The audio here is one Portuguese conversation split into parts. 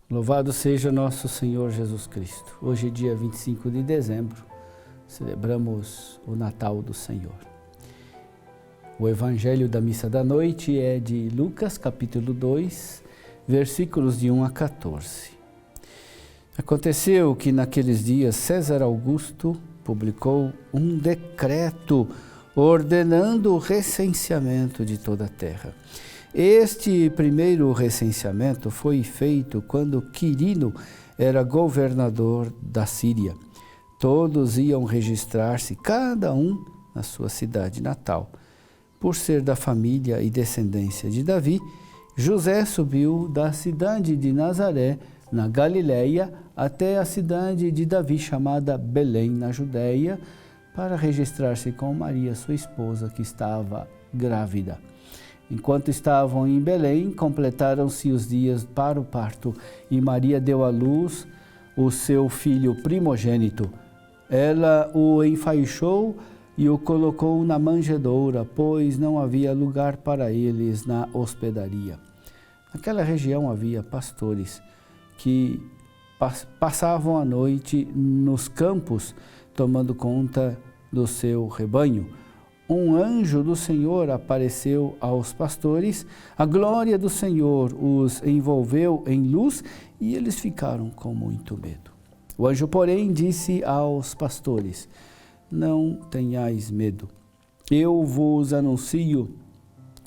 Louvado seja nosso Senhor Jesus Cristo. Hoje é dia 25 de dezembro, celebramos o Natal do Senhor. O Evangelho da Missa da Noite é de Lucas, capítulo 2, versículos de 1 a 14. Aconteceu que naqueles dias César Augusto publicou um decreto ordenando o recenseamento de toda a terra. Este primeiro recenseamento foi feito quando Quirino era governador da Síria. Todos iam registrar-se, cada um na sua cidade natal. Por ser da família e descendência de Davi, José subiu da cidade de Nazaré, na Galileia, até a cidade de Davi, chamada Belém, na Judéia, para registrar-se com Maria, sua esposa, que estava grávida. Enquanto estavam em Belém, completaram-se os dias para o parto e Maria deu à luz o seu filho primogênito. Ela o enfaixou e o colocou na manjedoura, pois não havia lugar para eles na hospedaria. Naquela região havia pastores que passavam a noite nos campos, tomando conta do seu rebanho. Um anjo do Senhor apareceu aos pastores, a glória do Senhor os envolveu em luz e eles ficaram com muito medo. O anjo, porém, disse aos pastores: não tenhais medo, eu vos anuncio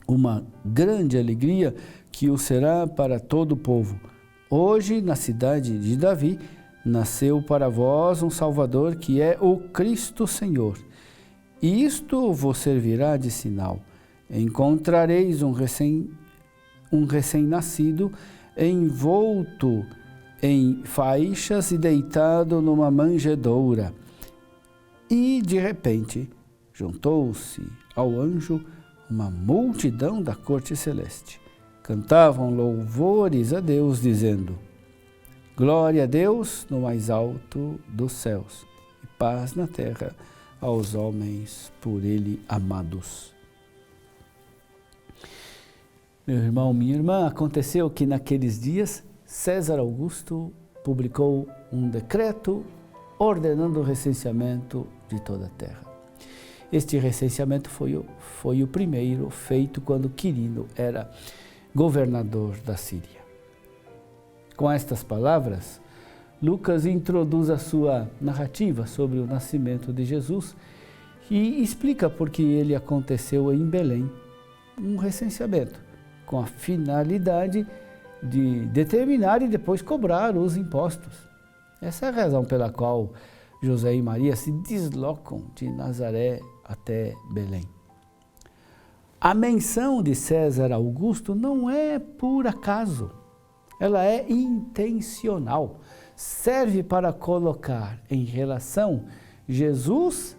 uma grande alegria que o será para todo o povo. Hoje, na cidade de Davi, nasceu para vós um Salvador, que é o Cristo Senhor. E isto vos servirá de sinal. Encontrareis um recém-nascido envolto em faixas e deitado numa manjedoura. E, de repente, juntou-se ao anjo uma multidão da corte celeste. Cantavam louvores a Deus, dizendo: glória a Deus no mais alto dos céus, e paz na terra aos homens por ele amados. Meu irmão, minha irmã, aconteceu que naqueles dias César Augusto publicou um decreto ordenando o recenseamento de toda a terra. Este recenseamento foi o primeiro feito quando Quirino era governador da Síria. Com estas palavras, Lucas introduz a sua narrativa sobre o nascimento de Jesus e explica por que ele aconteceu em Belém, um recenseamento, com a finalidade de determinar e depois cobrar os impostos. Essa é a razão pela qual José e Maria se deslocam de Nazaré até Belém. A menção de César Augusto não é por acaso, ela é intencional. Serve para colocar em relação Jesus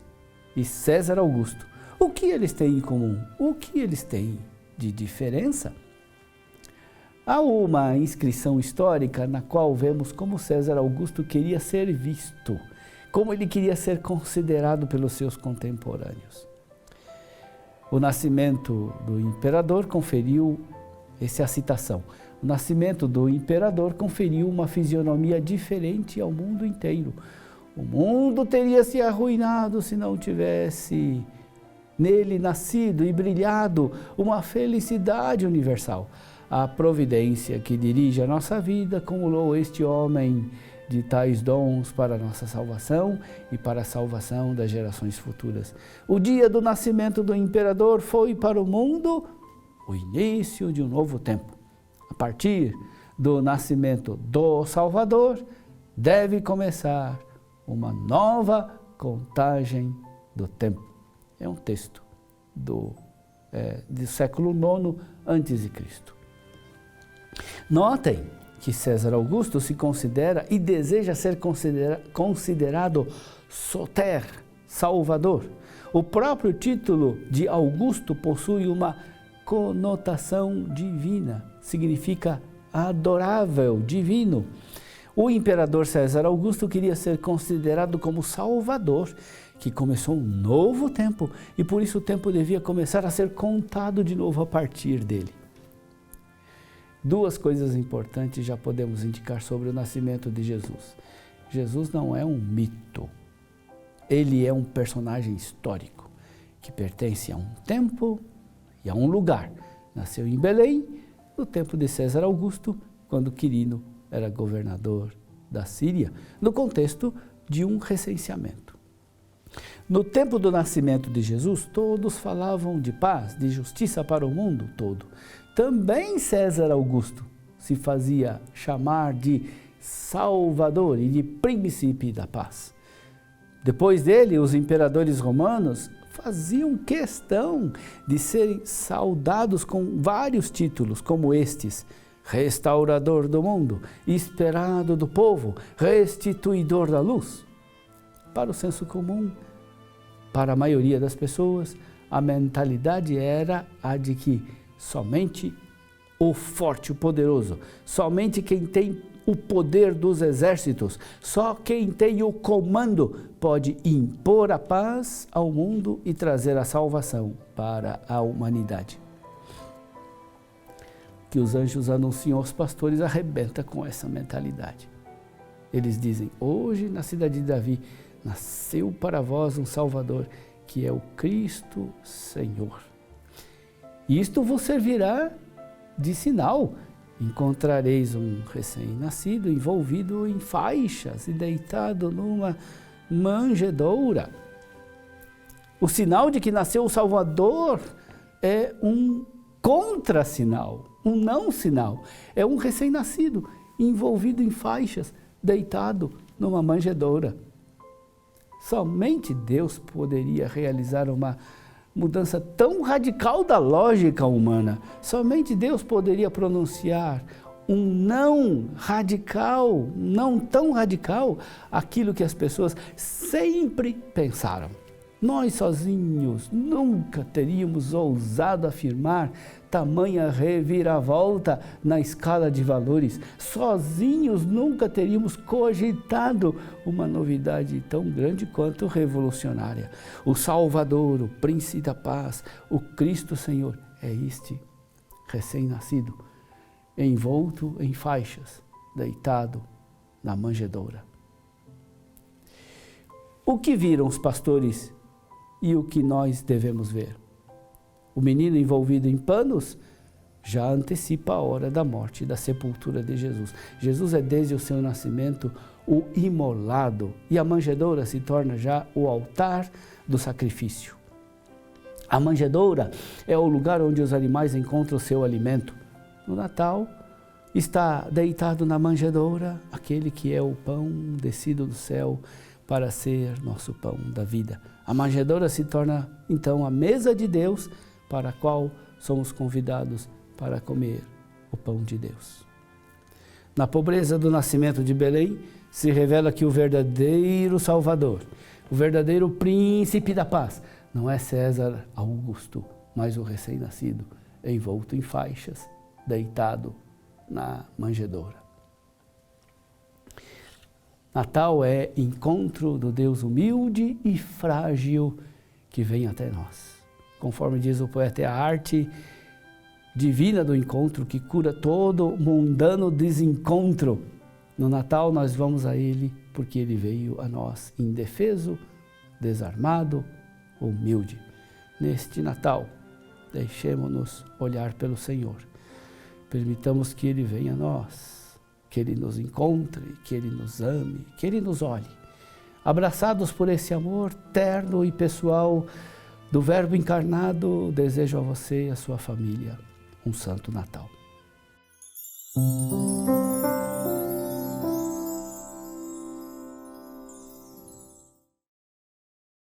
e César Augusto. O que eles têm em comum? O que eles têm de diferença? Há uma inscrição histórica na qual vemos como César Augusto queria ser visto, como ele queria ser considerado pelos seus contemporâneos. O nascimento do imperador conferiu, essa é a citação, o nascimento do imperador conferiu uma fisionomia diferente ao mundo inteiro. O mundo teria se arruinado se não tivesse nele nascido e brilhado uma felicidade universal. A providência que dirige a nossa vida acumulou este homem de tais dons para a nossa salvação e para a salvação das gerações futuras. O dia do nascimento do imperador foi para o mundo o início de um novo tempo. A partir do nascimento do Salvador, deve começar uma nova contagem do tempo. É um texto do século IX a.C. Notem que César Augusto se considera e deseja ser considerado Soter, Salvador. O próprio título de Augusto possui uma conotação divina, significa adorável, divino. O imperador César Augusto queria ser considerado como Salvador, que começou um novo tempo e por isso o tempo devia começar a ser contado de novo a partir dele. Duas coisas importantes já podemos indicar sobre o nascimento de Jesus. Jesus não é um mito, ele é um personagem histórico que pertence a um tempo e a um lugar. Nasceu em Belém, no tempo de César Augusto, quando Quirino era governador da Síria, no contexto de um recenseamento. No tempo do nascimento de Jesus, todos falavam de paz, de justiça para o mundo todo. Também César Augusto se fazia chamar de Salvador e de Príncipe da Paz. Depois dele, os imperadores romanos faziam questão de serem saudados com vários títulos, como estes: Restaurador do mundo, Esperado do povo, Restituidor da luz. Para o senso comum, para a maioria das pessoas, a mentalidade era a de que somente o forte, o poderoso, somente quem tem o poder dos exércitos, só quem tem o comando pode impor a paz ao mundo e trazer a salvação para a humanidade. Que os anjos anunciam aos pastores arrebenta com essa mentalidade. Eles dizem: hoje na cidade de Davi nasceu para vós um Salvador, que é o Cristo Senhor. Isto vos servirá de sinal. Encontrareis um recém-nascido envolvido em faixas e deitado numa manjedoura. O sinal de que nasceu o Salvador é um contrassinal, um não sinal. É um recém-nascido envolvido em faixas, deitado numa manjedoura. Somente Deus poderia realizar uma mudança tão radical da lógica humana. Somente Deus poderia pronunciar um não radical, não tão radical, aquilo que as pessoas sempre pensaram. Nós sozinhos nunca teríamos ousado afirmar tamanha reviravolta na escala de valores. Sozinhos nunca teríamos cogitado uma novidade tão grande quanto revolucionária. O Salvador, o Príncipe da Paz, o Cristo Senhor, é este recém-nascido, envolto em faixas, deitado na manjedoura. O que viram os pastores e o que nós devemos ver? O menino envolvido em panos já antecipa a hora da morte e da sepultura de Jesus. Jesus é desde o seu nascimento o imolado e a manjedoura se torna já o altar do sacrifício. A manjedoura é o lugar onde os animais encontram o seu alimento. No Natal está deitado na manjedoura aquele que é o pão descido do céu para ser nosso pão da vida. A manjedoura se torna então a mesa de Deus, para a qual somos convidados para comer o pão de Deus. Na pobreza do nascimento de Belém, se revela que o verdadeiro Salvador, o verdadeiro Príncipe da Paz, não é César Augusto, mas o recém-nascido, envolto em faixas, deitado na manjedoura. Natal é encontro do Deus humilde e frágil que vem até nós. Conforme diz o poeta, é a arte divina do encontro que cura todo mundano desencontro. No Natal nós vamos a Ele porque Ele veio a nós indefeso, desarmado, humilde. Neste Natal, deixemo-nos olhar pelo Senhor. Permitamos que Ele venha a nós, que Ele nos encontre, que Ele nos ame, que Ele nos olhe. Abraçados por esse amor terno e pessoal do Verbo encarnado, desejo a você e a sua família um Santo Natal.